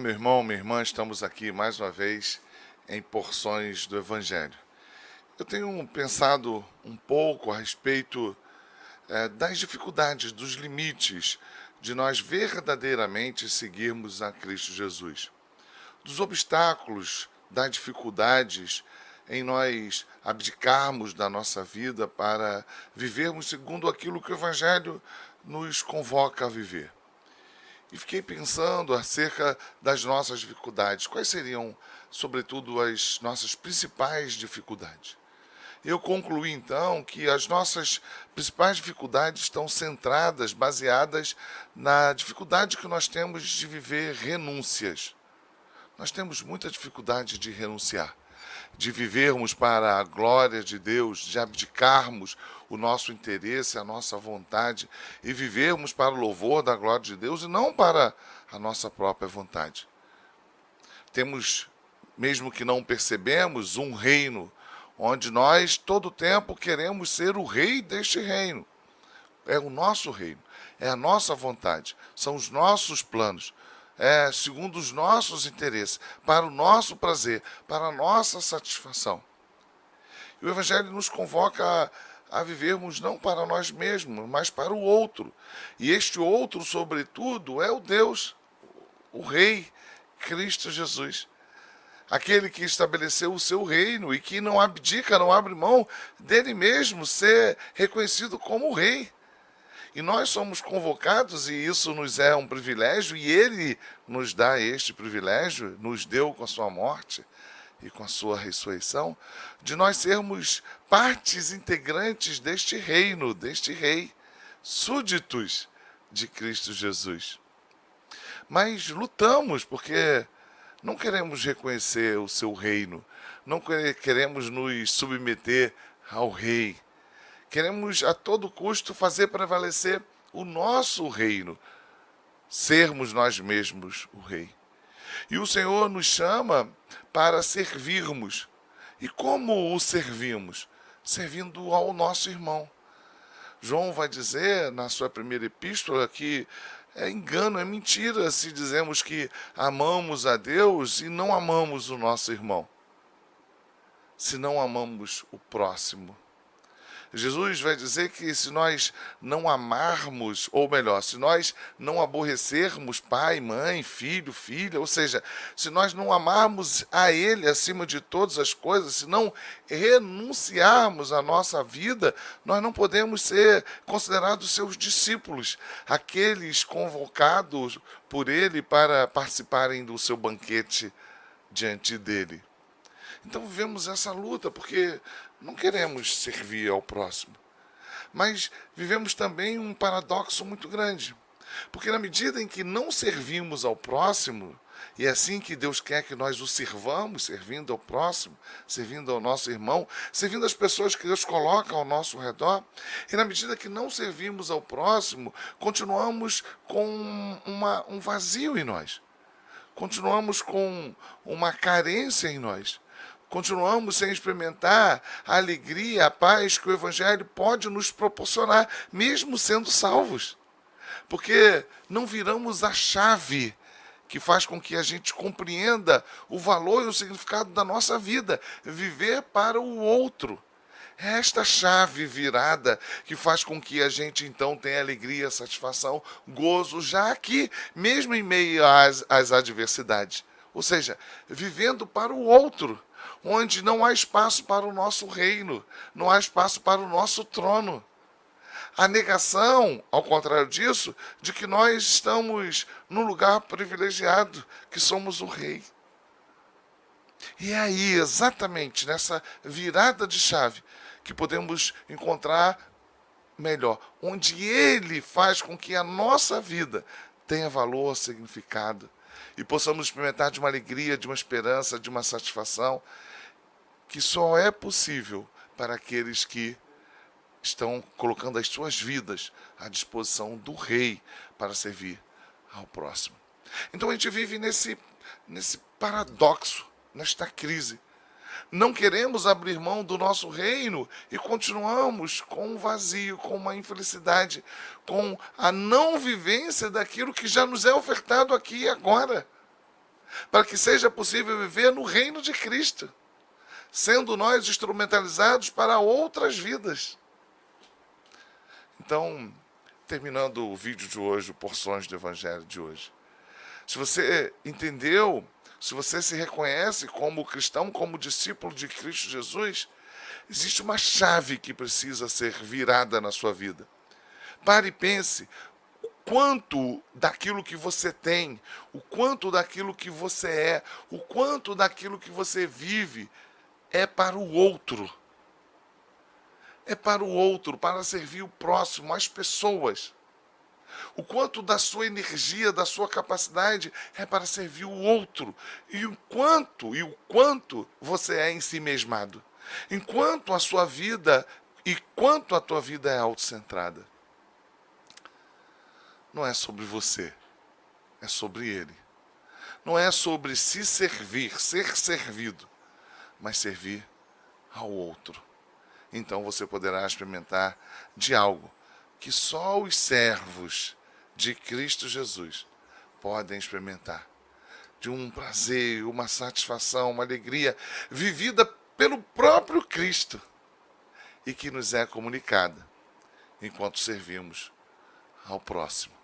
meu irmão, minha irmã, estamos aqui mais uma vez em porções do Evangelho. Eu tenho pensado um pouco a respeito das dificuldades, dos limites de nós verdadeiramente seguirmos a Cristo Jesus, dos obstáculos, das dificuldades em nós abdicarmos da nossa vida para vivermos segundo aquilo que o Evangelho nos convoca a viver. E fiquei pensando acerca das nossas dificuldades. Quais seriam, sobretudo, as nossas principais dificuldades? Eu concluí, então, que as nossas principais dificuldades estão centradas, baseadas na dificuldade que nós temos de viver renúncias. Nós temos muita dificuldade de renunciar, de vivermos para a glória de Deus, de abdicarmos o nosso interesse, a nossa vontade e vivermos para o louvor da glória de Deus e não para a nossa própria vontade. Temos, mesmo que não percebemos, um reino onde nós todo o tempo queremos ser o rei deste reino. É o nosso reino, é a nossa vontade, são os nossos planos, segundo os nossos interesses, para o nosso prazer, para a nossa satisfação. E o Evangelho nos convoca a vivermos não para nós mesmos, mas para o outro. E este outro, sobretudo, é o Deus, o Rei, Cristo Jesus. Aquele que estabeleceu o seu reino e que não abdica, não abre mão dele mesmo ser reconhecido como Rei. E nós somos convocados, e isso nos é um privilégio, e Ele nos dá este privilégio, nos deu com a sua morte e com a sua ressurreição, de nós sermos partes integrantes deste reino, deste Rei, súditos de Cristo Jesus. Mas lutamos porque não queremos reconhecer o seu reino, não queremos nos submeter ao Rei. Queremos a todo custo fazer prevalecer o nosso reino, sermos nós mesmos o Rei. E o Senhor nos chama para servirmos. E como o servimos? Servindo ao nosso irmão. João vai dizer na sua primeira epístola que é engano, é mentira se dizemos que amamos a Deus e não amamos o nosso irmão. Se não amamos o próximo. Jesus vai dizer que se nós não amarmos, ou melhor, se nós não aborrecermos pai, mãe, filho, filha, ou seja, se nós não amarmos a Ele acima de todas as coisas, se não renunciarmos à nossa vida, nós não podemos ser considerados seus discípulos, aqueles convocados por Ele para participarem do seu banquete diante dEle. Então vivemos essa luta, porque não queremos servir ao próximo. Mas vivemos também um paradoxo muito grande. Porque na medida em que não servimos ao próximo, e é assim que Deus quer que nós o sirvamos, servindo ao próximo, servindo ao nosso irmão, servindo as pessoas que Deus coloca ao nosso redor, e na medida que não servimos ao próximo, continuamos com um vazio em nós. Continuamos com uma carência em nós. Continuamos sem experimentar a alegria, a paz que o Evangelho pode nos proporcionar, mesmo sendo salvos. Porque não viramos a chave que faz com que a gente compreenda o valor e o significado da nossa vida, viver para o outro. É esta chave virada que faz com que a gente então tenha alegria, satisfação, gozo, já aqui, mesmo em meio às adversidades. Ou seja, vivendo para o outro, onde não há espaço para o nosso reino, não há espaço para o nosso trono. A negação, ao contrário disso, de que nós estamos num lugar privilegiado, que somos o Rei. E é aí, exatamente nessa virada de chave, que podemos encontrar melhor, onde Ele faz com que a nossa vida tenha valor, significado, e possamos experimentar de uma alegria, de uma esperança, de uma satisfação, que só é possível para aqueles que estão colocando as suas vidas à disposição do Rei para servir ao próximo. Então a gente vive nesse paradoxo, nesta crise. Não queremos abrir mão do nosso reino e continuamos com um vazio, com uma infelicidade, com a não vivência daquilo que já nos é ofertado aqui e agora. para que seja possível viver no reino de Cristo, sendo nós instrumentalizados para outras vidas. Então, terminando o vídeo de hoje, porções do Evangelho de hoje, se você entendeu, se você se reconhece como cristão, como discípulo de Cristo Jesus, existe uma chave que precisa ser virada na sua vida. Pare e pense o quanto daquilo que você tem, o quanto daquilo que você é, o quanto daquilo que você vive é para o outro. É para o outro, para servir o próximo, as pessoas. O quanto da sua energia, da sua capacidade é para servir o outro. E o quanto você é ensimesmado. Enquanto a sua vida e quanto a tua vida é autocentrada. Não é sobre você, é sobre ele. Não é sobre se servir, ser servido, mas servir ao outro. Então você poderá experimentar de algo que só os servos de Cristo Jesus podem experimentar. De um prazer, uma satisfação, uma alegria vivida pelo próprio Cristo e que nos é comunicada enquanto servimos ao próximo.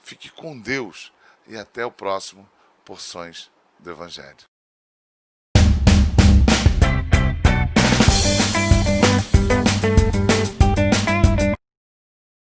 Fique com Deus e até o próximo Porções do Evangelho.